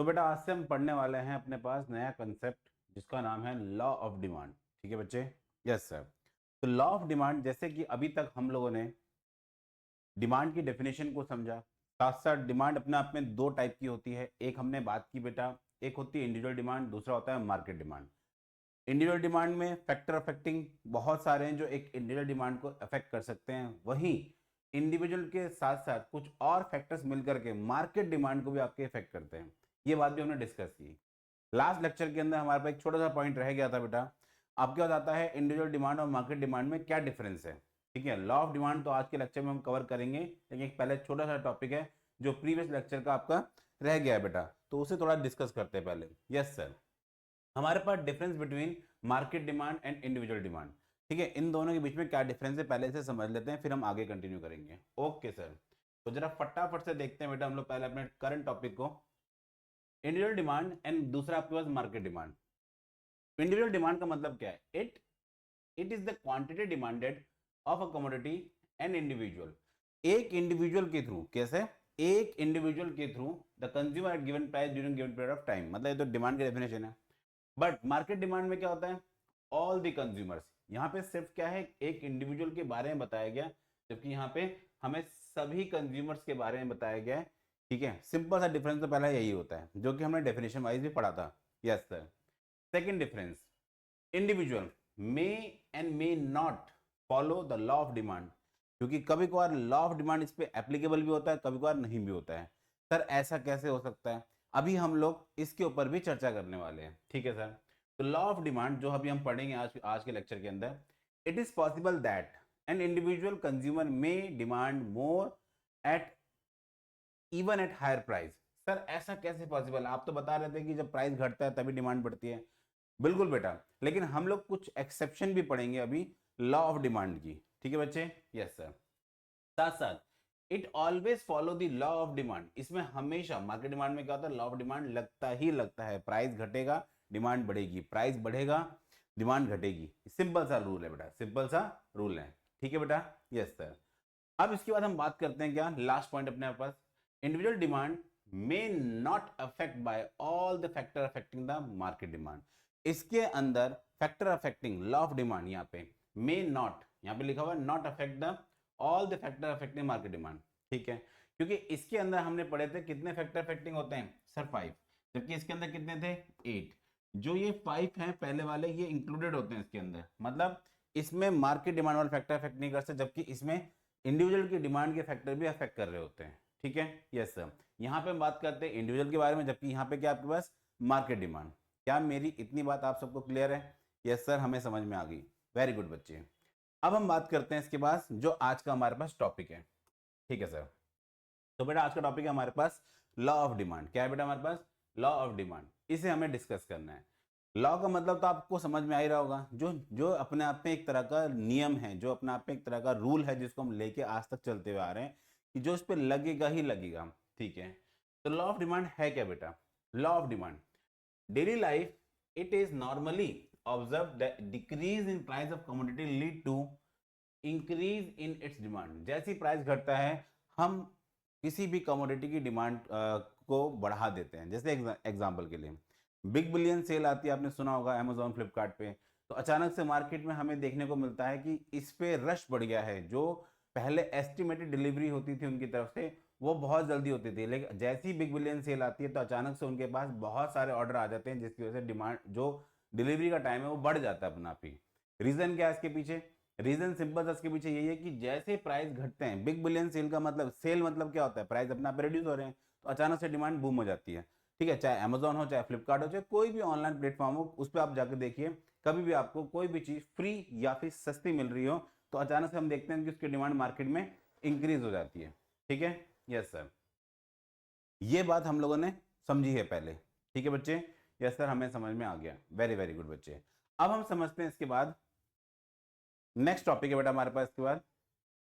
बेटा आज से हम पढ़ने वाले हैं अपने पास नया कंसेप्ट जिसका नाम है लॉ ऑफ डिमांड। ठीक है बच्चे? Yes sir. तो लॉ ऑफ डिमांड, जैसे कि अभी तक हम लोगों ने डिमांड की डेफिनेशन को समझा, साथ साथ डिमांड अपने आप में दो टाइप की होती है। एक हमने बात की बेटा, एक होती है इंडिविजुअल डिमांड, दूसरा होता है मार्केट डिमांड। इंडिविजुअल डिमांड में फैक्टर अफेक्टिंग बहुत सारे हैं जो एक इंडिविजुअल डिमांड को अफेक्ट कर सकते हैं, वहीं इंडिविजुअल के साथ साथ कुछ और फैक्टर्स मिलकर के मार्केट डिमांड को भी आपके इफेक्ट करते हैं। ये बात भी हमने डिस्कस की लास्ट लेक्चर के अंदर। हमारे पास एक छोटा सा पॉइंट रह गया था बेटा, आपके पास आता है इंडिविजुअल डिमांड और मार्केट डिमांड में क्या डिफरेंस है। ठीक है, लॉ ऑफ डिमांड तो आज के लेक्चर में हम कवर करेंगे, लेकिन एक पहले छोटा सा टॉपिक है जो प्रीवियस लेक्चर का आपका रह गया है बेटा, तो उसे थोड़ा डिस्कस करते हैं पहले। Yes sir. हमारे पास difference between market demand and individual demand. ठीक है, इन दोनों के बीच में क्या डिफरेंस है पहले से समझ लेते हैं, फिर हम आगे कंटिन्यू करेंगे। ओके सर, तो जरा फटाफट से देखते हैं बेटा हम लोग पहले अपने करंट टॉपिक को, इंडिविजुअल डिमांड एंड दूसरा आपके पास मार्केट डिमांड। इंडिविजुअल डिमांड का मतलब क्या है? It is the quantity demanded of a commodity an individual. एक इंडिविजुअल के थ्रू, कैसे? एक इंडिविजुअल के through the consumer at given price during given period of time, मतलब ये तो डिमांड की डेफिनेशन है। बट मार्केट डिमांड में क्या होता है? All the consumers. यहाँ पे सिर्फ क्या है, एक इंडिविजुअल के बारे में बताया गया, जबकि यहाँ पे हमें सभी कंज्यूमर्स के बारे में बताया गया है। ठीक है, सिंपल सा डिफरेंस तो पहला यही होता है जो कि हमने डेफिनेशन वाइज भी पढ़ा था। Yes sir. Second difference, individual may and may not follow the law of demand, क्योंकि कभी कभार लॉ ऑफ डिमांड इस पे एप्लीकेबल भी होता है, कभी कभार नहीं भी होता है। सर ऐसा कैसे हो सकता है? अभी हम लोग इसके ऊपर भी चर्चा करने वाले हैं। ठीक है सर। तो लॉ ऑफ डिमांड जो अभी हम पढ़ेंगे आज के लेक्चर के अंदर, it is possible that an individual consumer may demand more at even at higher price. Sir ऐसा कैसे पॉसिबल? आप तो बता रहे थे कि जब प्राइस घटता है तभी डिमांड बढ़ती है। बिल्कुल बेटा, लेकिन हम लोग कुछ एक्सेप्शन भी पढ़ेंगे अभी लॉ ऑफ डिमांड की। ठीक है बच्चे? Yes sir. साथ साथ it always follow the law of demand. इसमें हमेशा मार्केट डिमांड में क्या होता है? लॉ ऑफ डिमांड लगता ही लगता है। प्राइस घटेगा डिमांड बढ़ेगी, प्राइस बढ़ेगा डिमांड घटेगी। सिंपल सा रूल है बेटा, सिंपल सा रूल है। ठीक है बेटा? Yes sir. अब इसके बाद हम बात करते हैं क्या, लास्ट पॉइंट अपने पास, individual demand may not affect by all the factor affecting the market demand. इसके अंदर factor affecting law of demand, यहाँ पे मे नॉट, यहाँ पे लिखा हुआ है not affect the all the factor affecting market demand. ठीक है, क्योंकि इसके अंदर हमने पढ़े थे कितने फैक्टर अफेक्टिंग होते हैं सर? 5, जबकि इसके अंदर कितने थे? 8। जो ये 5 हैं पहले वाले, ये इंक्लूडेड होते हैं इसके अंदर, मतलब इसमें मार्केट डिमांड वाला फैक्टर अफेक्ट नहीं कर सकते, जबकि इसमें इंडिविजुअल की डिमांड के फैक्टर भी अफेक्ट कर रहे होते हैं। ठीक है? Yes sir. यहाँ पे हम बात करते हैं इंडिविजुअल के बारे में, जबकि यहाँ पे क्या आपके पास मार्केट डिमांड। क्या मेरी इतनी बात आप सबको क्लियर है? यस सर, हमें समझ में आ गई। वेरी गुड बच्चे। अब हम बात करते हैं इसके बाद जो आज का हमारे पास टॉपिक है। ठीक है सर। तो बेटा आज का टॉपिक है हमारे पास लॉ ऑफ डिमांड। क्या है बेटा हमारे पास? Law of demand. इसे हमें डिस्कस करना है। लॉ का मतलब तो आपको समझ में आ ही रहा होगा, जो जो अपने आप में एक तरह का नियम है, जो अपने आप में एक तरह का रूल है, जिसको हम लेके आज तक चलते हुए आ रहे हैं कि जो इस पे लगेगा ही लगेगा। ठीक है, तो लॉ ऑफ डिमांड है क्या बेटा? Law of demand, daily life it is normally observe that decrease in price of commodity lead to increase in its demand. जैसी प्राइस घटता है हम किसी भी कमोडिटी की डिमांड को बढ़ा देते हैं। जैसे एग्जांपल के लिए बिग बिलियन सेल आती है, आपने सुना होगा अमेजोन फ्लिपकार्ट पे, तो अचानक से मार्केट में हमें देखने को मिलता है कि इस पे रश बढ़ गया है। जो पहले एस्टिमेटेड डिलीवरी होती थी उनकी तरफ से, वो बहुत जल्दी होती थी, लेकिन जैसी बिग बिलियन सेल आती है तो अचानक से उनके पास बहुत सारे ऑर्डर आ जाते हैं, जिसकी वजह से डिमांड, जो डिलीवरी का टाइम है वो बढ़ जाता है अपना आप ही। रीजन क्या है इसके पीछे? रीजन सिंपल सा इसके पीछे यही है कि जैसे प्राइस घटते हैं, बिग बिलियन सेल का मतलब, सेल मतलब क्या होता है? प्राइस अपना आप रिड्यूस हो रहे हैं, तो अचानक से डिमांड बूम हो जाती है। ठीक है, चाहे अमेजोन हो, चाहे फ्लिपकार्ट हो, चाहे कोई भी ऑनलाइन प्लेटफॉर्म हो, उस पर आप जाकर देखिए, कभी भी आपको कोई भी चीज फ्री या फिर सस्ती मिल रही हो तो अचानक से हम देखते हैं कि उसकी डिमांड मार्केट में इंक्रीज हो जाती है। ठीक है? Yes sir. ये बात हम लोगों ने समझी है पहले। ठीक है बच्चे? यस सर, हमें समझ में आ गया। वेरी वेरी गुड बच्चे। अब हम समझते हैं इसके बाद नेक्स्ट टॉपिक है बेटा हमारे पास। इसके बाद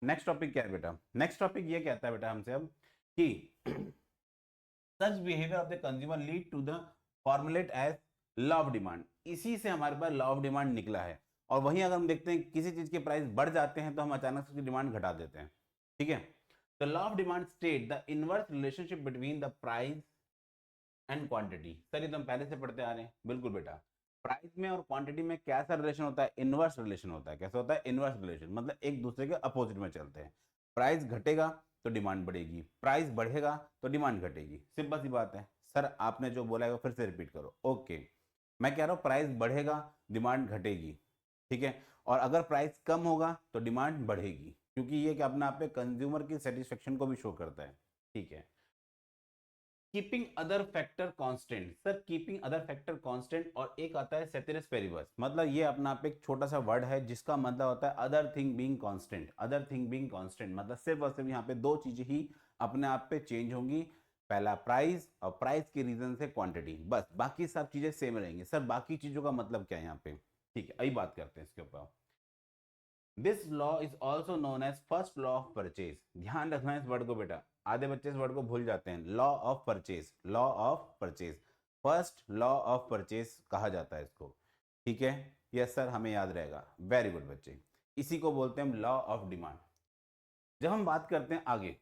नेक्स्ट टॉपिक क्या है बेटा? नेक्स्ट टॉपिक ये कहता है बेटा हमसे अब कि such behaviour of the consumer lead to the formulate as law of demand. इसी से हमारे पास लॉ ऑफ डिमांड निकला है। और वहीं अगर हम देखते हैं किसी चीज के प्राइस बढ़ जाते हैं तो हम अचानक से उसकी डिमांड घटा देते हैं। ठीक है, तो law of demand state the inverse relationship between the price and quantity. Sir ये तो हम पहले से पढ़ते आ रहे हैं। बिल्कुल बेटा, प्राइस में और क्वांटिटी में कैसा रिलेशन होता है? इनवर्स रिलेशन होता है। कैसा होता है? इनवर्स रिलेशन, मतलब एक दूसरे के अपोजिट में चलते हैं। प्राइस घटेगा तो डिमांड बढ़ेगी, प्राइस बढ़ेगा तो डिमांड घटेगी, सिंपल सी बात है। सर आपने जो बोला है वो फिर से रिपीट करो। ओके, मैं कह रहा हूँ प्राइस बढ़ेगा, डिमांड घटेगी, ठीक है। और अगर प्राइस कम होगा तो डिमांड बढ़ेगी, क्योंकि ये क्या अपने आप पे कंज्यूमर की सेटिस्फेक्शन को भी शो करता है, ठीक है। Keeping other factor constant. Sir keeping other factor constant, और एक आता है सेटेरिस पेरिबस, मतलब ये अपना आप एक छोटा सा वर्ड है जिसका मतलब होता है other thing being constant. Other thing being constant मतलब सिर्फ और सिर्फ यहाँ पे दो चीजें ही अपने आप पे चेंज होंगी, पहला प्राइस, और प्राइस के रीजन से क्वांटिटी, बस बाकी सब चीजें सेम रहेंगी। सर बाकी चीजों का मतलब क्या है यहाँ पे? ठीक है, अभी बात करते हैं इसके ऊपर। This law is also known as first law of purchase. ध्यान रखना इस वर्ड को बेटा, आधे बच्चे इस वर्ड को भूल जाते हैं। Law of purchase, law of purchase, first law of purchase कहा जाता है इसको, ठीक है। यस सर, हमें याद रहेगा। वेरी गुड बच्चे, इसी को बोलते हैं हम लॉ ऑफ डिमांड। जब हम बात करते हैं आगे,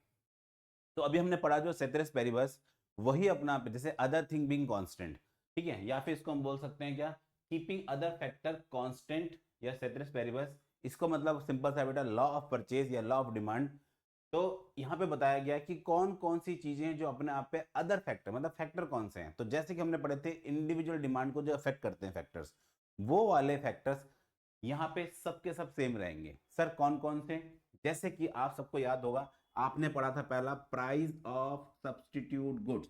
तो अभी हमने पढ़ा जो सेटेरिस पेरिबस, वही अपना जैसे अदर थिंग बीइंग कांस्टेंट, ठीक है, या फिर इसको हम बोल सकते हैं क्या, कीपिंग अदर फैक्टर कांस्टेंट या सेटेरिस पेरिबस। इसको मतलब सिंपल सा बेटा लॉ ऑफ परचेज या लॉ ऑफ डिमांड। तो यहाँ पे बताया गया है कि कौन कौन सी चीजें जो अपने आप पे अदर फैक्टर, मतलब फैक्टर कौन से हैं। तो जैसे कि हमने पढ़े थे इंडिविजुअल डिमांड को जो अफेक्ट करते हैं फैक्टर्स, वो वाले फैक्टर्स यहाँ पे सबके सब सेम रहेंगे। सर कौन कौन से? जैसे कि आप सबको याद होगा, आपने पढ़ा था पहला price of substitute goods.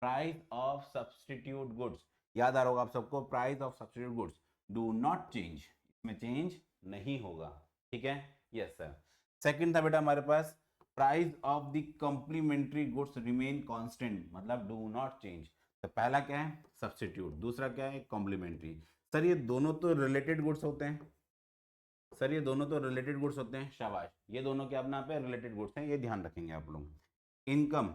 Price of substitute goods याद आ रहा होगा आप सबको। Price of substitute goods do not change, इसमें चेंज नहीं होगा, ठीक है। Yes sir. सेकंड था बेटा हमारे पास price of the complementary goods remain constant, मतलब डू नॉट चेंज। तो पहला क्या है? सब्सटीट्यूट, दूसरा क्या है? कॉम्प्लीमेंट्री। सर ये दोनों तो रिलेटेड गुड्स होते हैं। सर ये दोनों तो रिलेटेड गुड्स होते हैं, शाबाश, ये दोनों क्या अपना पे रिलेटेड गुड्स हैं, ये ध्यान रखेंगे आप लोग। Income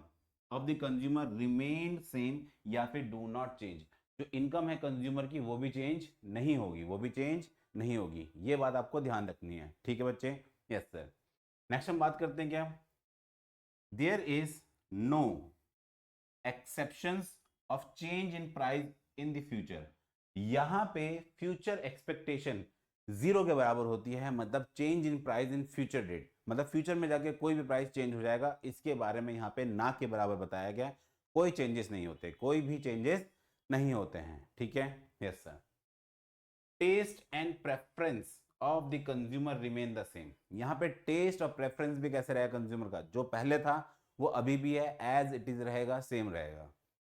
of the consumer remain same या फिर डू नॉट चेंज। जो इनकम है कंज्यूमर की वो भी चेंज नहीं होगी, वो भी चेंज नहीं होगी, ये बात आपको ध्यान रखनी है, ठीक है बच्चे। Yes sir. नेक्स्ट हम बात करते हैं क्या, there is no exceptions of change in price in the future. यहां पे फ्यूचर एक्सपेक्टेशन जीरो के बराबर होती है, मतलब change in price in future date, मतलब फ्यूचर में जाके कोई भी प्राइस चेंज हो जाएगा, इसके बारे में यहाँ पे ना के बराबर बताया गया। कोई चेंजेस नहीं होते, कोई भी चेंजेस नहीं होते हैं, ठीक है। Yes sir. Test and preference of the consumer remain the same. यहाँ पे टेस्ट और प्रेफरेंस भी कैसे रहेगा कंज्यूमर का, जो पहले था वो अभी भी है, एज इट इज रहेगा, सेम रहेगा,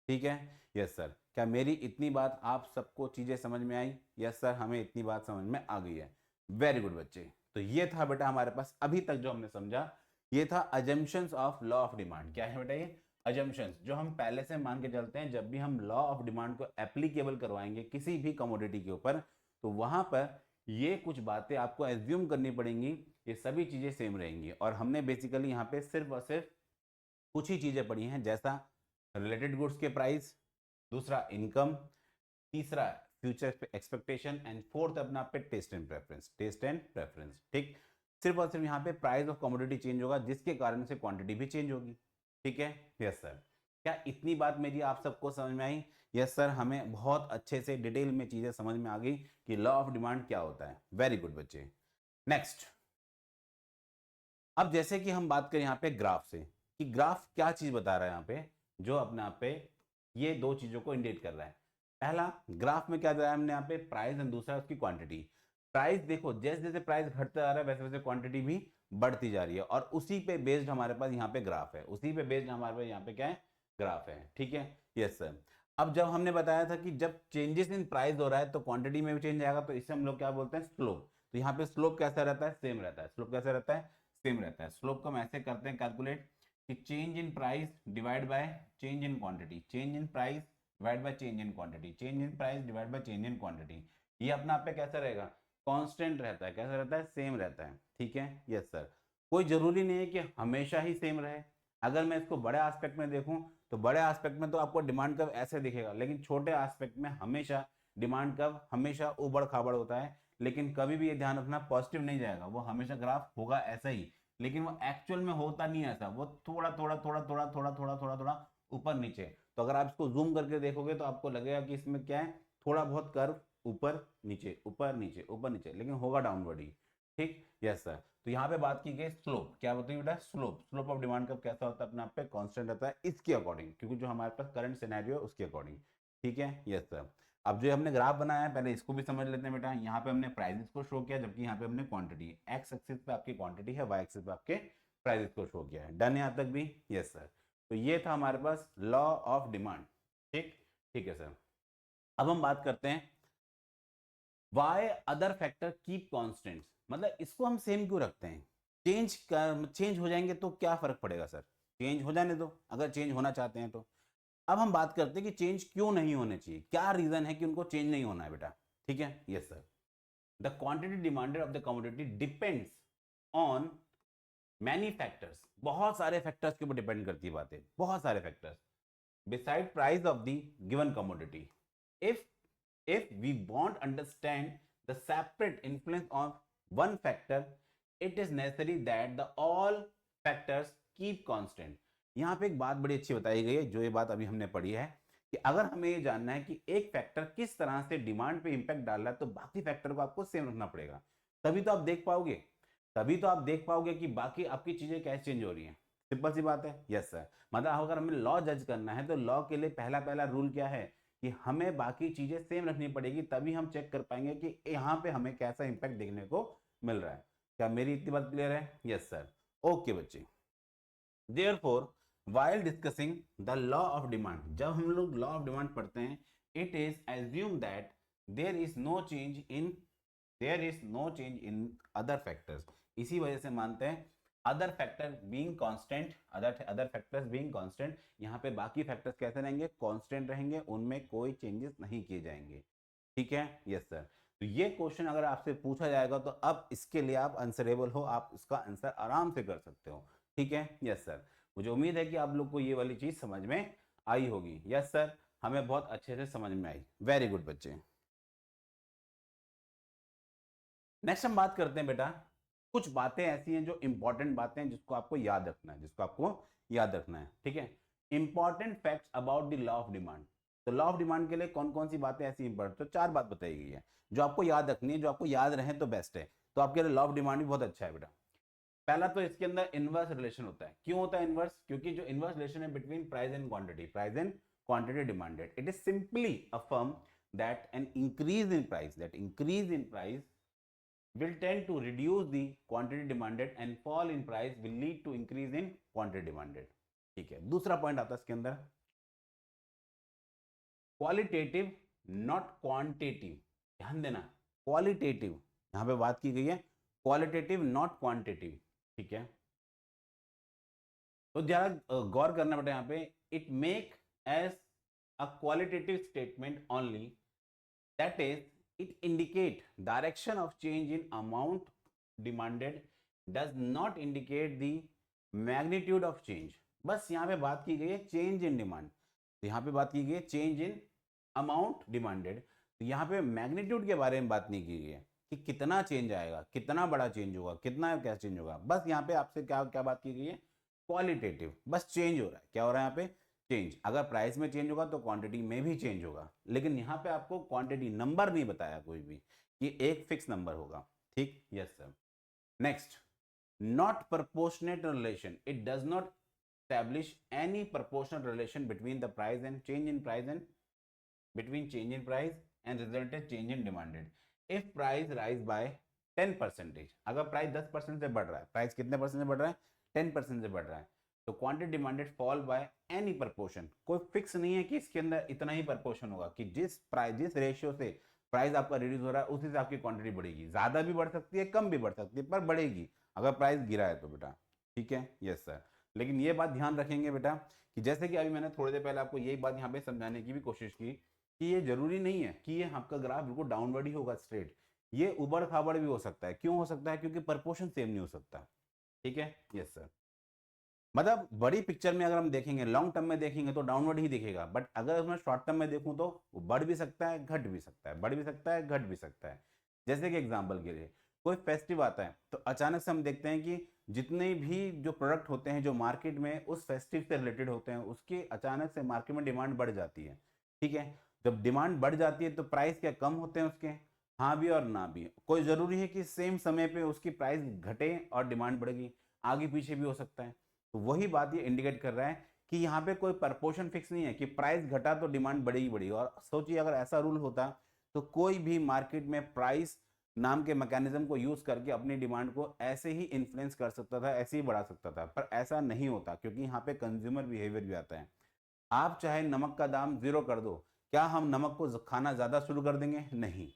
ठीक है। Yes sir. क्या मेरी इतनी बात आप सबको चीजें समझ में आई? यस सर, हमें इतनी बात समझ में आ गई है। वेरी गुड बच्चे। तो ये था बेटा हमारे पास अभी तक जो हमने समझा, ये था assumptions of law of demand. क्या है बेटा ये? अजम्पशंस, जो हम पहले से मान के चलते हैं जब भी हम लॉ ऑफ डिमांड को एप्लीकेबल करवाएंगे किसी भी कमोडिटी के ऊपर, तो वहां पर ये कुछ बातें आपको एज्यूम करनी पड़ेंगी, ये सभी चीजें सेम रहेंगी। और हमने बेसिकली यहाँ पे सिर्फ और सिर्फ कुछ ही चीजें पढ़ी हैं, जैसा रिलेटेड गुड्स के प्राइस, दूसरा इनकम, तीसरा फ्यूचर एक्सपेक्टेशन, एंड फोर्थ अपना पे test and preference, test and preference, ठीक। सिर्फ और सिर्फ यहाँ पे प्राइस ऑफ कमोडिटी चेंज होगा जिसके कारण से क्वांटिटी भी चेंज होगी, ठीक है। Yes sir. क्या इतनी बात मेरी आप सबको समझ में आई? यस सर, हमें बहुत अच्छे से डिटेल में चीजें समझ में आ गई कि लॉ ऑफ डिमांड क्या होता है। वेरी गुड बच्चे। नेक्स्ट, अब जैसे कि हम बात करें यहाँ पे ग्राफ से, कि ग्राफ क्या चीज बता रहा है यहाँ पे, जो अपने आप पे ये दो चीजों को इंडिकेट कर रहा है। पहला ग्राफ में क्या दिया हमने यहाँ पे? प्राइस, एंड दूसरा उसकी क्वांटिटी। प्राइस देखो जैसे जैसे प्राइस घटता जा रहा है वैसे वैसे क्वांटिटी भी बढ़ती जा रही है, और उसी पे बेस्ड हमारे पास यहाँ पे ग्राफ है, उसी पे बेस्ड हमारे पास यहाँ पे क्या है? ग्राफ है, ठीक है। Yes sir. अब जब हमने बताया था कि जब चेंजेस इन प्राइस हो रहा है तो क्वांटिटी में भी चेंज आएगा, तो इसे हम लोग क्या बोलते हैं? स्लोप। तो यहाँ पे स्लोप कैसा रहता है? सेम रहता है। स्लोप कैसा रहता है? सेम रहता है। स्लोप को हम ऐसे करते हैं कैलकुलेट कि change in price divide by change in quantity, change in price divide by change in quantity, change in price divide by change in quantity. ये अपना आप पे कैसा रहेगा? कांस्टेंट रहता है। कैसा रहता है? सेम रहता है, ठीक है। Yes sir. कोई जरूरी नहीं है कि हमेशा ही सेम रहे। अगर मैं इसको बड़े एस्पेक्ट में देखूं तो बड़े एस्पेक्ट में तो आपको डिमांड कर्व ऐसे दिखेगा, लेकिन छोटे एस्पेक्ट में हमेशा डिमांड कर्व हमेशा उबड़ खाबड़ होता है। लेकिन कभी भी ये ध्यान रखना, पॉजिटिव नहीं जाएगा, वो हमेशा ग्राफ होगा ऐसा ही, लेकिन वो एक्चुअल में होता नहीं है ऐसा, वो थोड़ा थोड़ा थोड़ा थोड़ा थोड़ा थोड़ा थोड़ा थोड़ा ऊपर नीचे। तो अगर आप इसको जूम करके देखोगे तो आपको लगेगा कि इसमें क्या है, थोड़ा बहुत कर्व ऊपर नीचे ऊपर नीचे ऊपर नीचे, लेकिन होगा डाउनवर्ड ही। ठीक, यस सर। तो यहाँ पे बात की गई स्लोप, क्या बताइए बेटा, स्लोप। स्लोप ऑफ डिमांड कब कैसा होता है अपने आप पे, कांस्टेंट रहता है इसके अकॉर्डिंग, क्योंकि जो हमारे पास करंट सिनेरियो है उसके अकॉर्डिंग। ठीक है, यस सर। अब जो हमने ग्राफ बनाया है पहले इसको भी समझ लेते हैं बेटा। यहाँ पे हमने प्राइसेस को शो किया, जबकि यहाँ पे हमने क्वांटिटी, एक्स एक्सिस पे आपकी क्वांटिटी है, वाई एक्सिस पे आपके प्राइसेस को शो किया है। डन यहाँ तक भी, यस सर। तो ये था हमारे पास लॉ ऑफ डिमांड। ठीक, ठीक है सर। अब हम बात करते हैं why other factor keep constant, मतलब इसको हम सेम क्यों रखते हैं, चेंज हो जाएंगे तो क्या फर्क पड़ेगा सर, चेंज हो जाने दो अगर चेंज होना चाहते हैं तो। अब हम बात करते हैं कि चेंज क्यों नहीं होने चाहिए, क्या रीजन है कि उनको चेंज नहीं होना है बेटा। ठीक है, yes sir. The quantity demanded of the commodity depends on many factors, बहुत सारे फैक्टर्स के ऊपर डिपेंड करती है बातें, बहुत सारे factors beside price of the given commodity. If we want to understand the separate influence of one factor, it is necessary that the all factors keep constant. यहाँ पे एक बात बड़ी अच्छी बताई गई है, जो ये बात अभी हमने पढ़ी है, कि अगर हमें ये जानना है कि एक फैक्टर किस तरह से डिमांड पे इंपैक्ट डाल रहा है, तो बाकी फैक्टर को आपको सेम रखना पड़ेगा, तभी तो आप देख पाओगे, तभी तो आप देख पाओगे कि बाकी आपकी चीजें कैसे चेंज हो रही हैं। सिंपल सी बात है, यस सर। मतलब अगर हमें लॉ जज करना है तो लॉ के लिए पहला पहला रूल क्या है कि हमें बाकी चीजें सेम रखनी पड़ेगी, तभी हम चेक कर पाएंगे कि यहाँ पे हमें कैसा इंपैक्ट देखने को मिल रहा है। क्या मेरी इतनी बात क्लियर है, यस सर। ओके बच्चे, therefore while discussing the law of demand, जब हम लोग लॉ ऑफ डिमांड पढ़ते हैं, it is assume that there is no change in other factors. इसी वजह से मानते हैं other factor being constant, other factors being constant, यहाँ पे बाकी फैक्टर्स कैसे रहेंगे, कांस्टेंट रहेंगे, उनमें कोई चेंजेस नहीं किए जाएंगे। ठीक है, यस सर। तो ये क्वेश्चन अगर आपसे पूछा जाएगा तो अब इसके लिए आप आंसरेबल हो, आप इसका आंसर आराम से कर सकते हो। ठीक है, यस सर। मुझे उम्मीद है कि आप लोग को ये वाली चीज समझ में आई होगी। यस सर, हमें बहुत अच्छे से समझ में आई। वेरी गुड बच्चे। नेक्स्ट हम बात करते हैं बेटा, कुछ बातें ऐसी हैं जो इंपॉर्टेंट बातें हैं जिसको आपको याद रखना है, जिसको आपको याद रखना है। ठीक है, important facts about the law of demand. तो लॉ ऑफ डिमांड के लिए कौन कौन सी बातें ऐसी इंपॉर्टेंट, तो 4 बात बताई गई है जो आपको याद रखनी है, जो आपको याद रहे तो बेस्ट है। तो आपके लिए लॉ ऑफ डिमांड भी बहुत अच्छा है बेटा। पहला तो इसके अंदर इनवर्स रिलेशन होता है। क्यों होता है इनवर्स, क्योंकि जो इनवर्स रिलेशन है between price and quantity, price and quantity demanded, it is simply affirm that an increase in price, will tend to reduce the quantity demanded and fall in price will lead to increase in quantity demanded। ठीक है, दूसरा point आता है इसके अंदर, qualitative not quantitative. ध्यान देना, qualitative, यहां पे बात की गई है क्वालिटेटिव नॉट क्वांटिटेटिव। ठीक है, तो जरा गौर करना बेटा यहाँ पे, it make as a qualitative statement only, that is it indicate direction of change in amount demanded, does not indicate the magnitude of change। बस यहाँ पे बात की गई है चेंज इन डिमांड, तो यहाँ पे बात की गई है चेंज इन अमाउंट डिमांडेड, तो यहाँ पे मैग्नीट्यूड के बारे में बात नहीं की गई है कि कितना चेंज आएगा, कितना बड़ा चेंज होगा, कितना क्या चेंज होगा। बस यहाँ पे आपसे क्या क्या बात की गई है, क्वालिटेटिव, बस चेंज हो रहा है। क्या हो रहा है यहाँ पे, चेंज। अगर प्राइस में चेंज होगा तो क्वांटिटी में भी चेंज होगा, लेकिन यहाँ पे आपको क्वांटिटी नंबर नहीं बताया कोई भी कि एक फिक्स नंबर होगा। ठीक, yes sir. Next, not proportionate relation, it does not establish any proportional relation between the price and change in price and between change in price and resultant change in demanded। if price rise by 10%, अगर price 10% से बढ़ रहा है, price कितने percent से बढ़ रहा है, 10% से बढ़ रहा है, तो quantity demanded fall by any proportion, कोई फिक्स नहीं है कि इसके अंदर इतना ही प्रपोर्शन होगा कि जिस रेशियो से प्राइस आपका रिड्यूस हो रहा है उसी से आपकी क्वांटिटी बढ़ेगी, ज्यादा भी बढ़ सकती है, कम भी बढ़ सकती है, पर बढ़ेगी अगर प्राइस गिरा है तो बेटा। ठीक है, यस सर। लेकिन ये बात ध्यान रखेंगे बेटा कि जैसे कि अभी मैंने थोड़ी देर पहले आपको यही बात यहाँ पे समझाने की भी कोशिश की कि ये जरूरी नहीं है कि ये आपका ग्राफ बिल्कुल डाउनवर्ड ही होगा स्ट्रेट, ये उबड़ खाबड़ भी हो सकता है। क्यों हो सकता है, क्योंकि प्रपोर्शन सेम नहीं हो सकता। ठीक है, यस सर। मतलब बड़ी पिक्चर में अगर हम देखेंगे, लॉन्ग टर्म में देखेंगे तो डाउनवर्ड ही दिखेगा, बट अगर मैं शॉर्ट टर्म में देखूं तो वो बढ़ भी सकता है, घट भी सकता है, बढ़ भी सकता है, घट भी सकता है। जैसे कि एग्जांपल के लिए कोई फेस्टिव आता है तो अचानक से हम देखते हैं कि जितने भी जो प्रोडक्ट होते हैं जो मार्केट में उस फेस्टिव से रिलेटेड होते हैं, उसके अचानक से मार्केट में डिमांड बढ़ जाती है। ठीक है, जब डिमांड बढ़ जाती है तो प्राइस क्या कम होते हैं उसके? हाँ भी और ना भी। कोई ज़रूरी है कि सेम समय पे उसकी प्राइस घटे और डिमांड बढ़ेगी? आगे पीछे भी हो सकता है। तो वही बात ये इंडिकेट कर रहा है कि यहाँ पे कोई प्रपोर्शन फिक्स नहीं है कि प्राइस घटा तो डिमांड बढ़ेगी बढ़ेगी। और सोचिए अगर ऐसा रूल होता तो कोई भी मार्केट में प्राइस नाम के मैकेनिज्म को यूज करके अपनी डिमांड को ऐसे ही इन्फ्लुएंस कर सकता था, ऐसे ही बढ़ा सकता था। पर ऐसा नहीं होता क्योंकि यहाँ पे कंज्यूमर बिहेवियर भी आता है। आप चाहे नमक का दाम 0 कर दो, क्या हम नमक को खाना ज़्यादा शुरू कर देंगे? नहीं।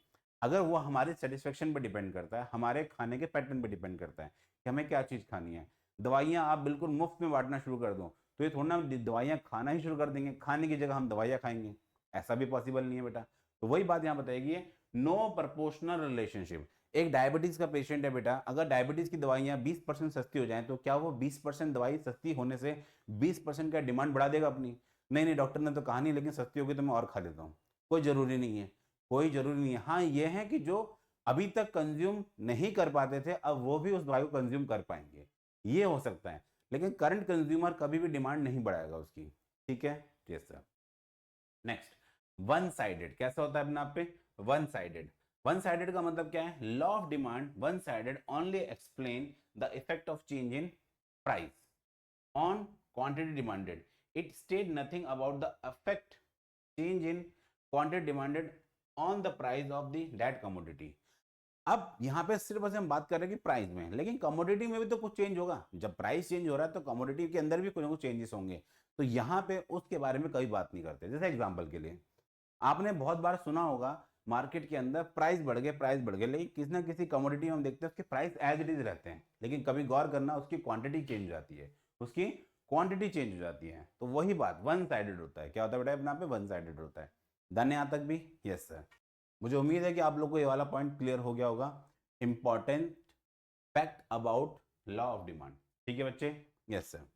अगर वो हमारे सेटिस्फेक्शन पे डिपेंड करता है, हमारे खाने के पैटर्न पे डिपेंड करता है कि हमें क्या चीज़ खानी है। दवाइयाँ आप बिल्कुल मुफ्त में बांटना शुरू कर दो तो ये थोड़ा ना दवाइयाँ खाना ही शुरू कर देंगे, खाने की जगह हम दवाइयाँ खाएंगे। ऐसा भी पॉसिबल नहीं है बेटा। तो वही बात यहाँ बताएगी, नो प्रपोर्शनल रिलेशनशिप। एक डायबिटीज का पेशेंट है बेटा, अगर डायबिटीज की दवाइयाँ 20% सस्ती हो जाएं तो क्या वो 20% दवाई सस्ती होने से 20% का डिमांड बढ़ा देगा अपनी? नहीं नहीं, डॉक्टर ने तो कहा नहीं, लेकिन सस्ती होगी तो मैं और खा लेता हूँ। कोई जरूरी नहीं है, कोई जरूरी नहीं है। हाँ ये है कि जो अभी तक कंज्यूम नहीं कर पाते थे अब वो भी उस दवाई को कंज्यूम कर पाएंगे, ये हो सकता है। लेकिन करंट कंज्यूमर कभी भी डिमांड नहीं बढ़ाएगा उसकी। ठीक है, yes sir. Next, one sided कैसा होता है अपना आप पे? One sided. वन साइडेड का मतलब क्या है? Law of demand one sided only explain the effect of change in price on quantity demanded. It state nothing about the effect change in quantity demanded on the price of the that commodity. अब यहाँ पे सिर्फ बस हम बात कर रहे हैं कि प्राइस में, लेकिन कमोडिटी में भी तो कुछ चेंज होगा। जब प्राइस चेंज हो रहा है तो कमोडिटी के अंदर भी कुछ ना कुछ चेंजेस होंगे। तो यहाँ पे उसके बारे में कभी बात नहीं करते। जैसे एग्जांपल के लिए आपने बहुत बार सुना होगा मार्केट के अंदर प्राइस बढ़ गए, प्राइस बढ़ गए, लेकिन किसी ना किसी कमोडिटी में हम देखते हैं उसके प्राइस एज इट इज रहते हैं, लेकिन कभी गौर करना उसकी क्वांटिटी चेंज हो जाती है, उसकी क्वांटिटी चेंज हो जाती है। तो वही बात वन साइडेड होता है। क्या होता है बेटा अपना पे? वन साइडेड होता है। डन है यहाँ तक भी? Yes sir. मुझे उम्मीद है कि आप लोग को ये वाला पॉइंट क्लियर हो गया होगा, important fact about law of demand. ठीक है बच्चे? Yes sir.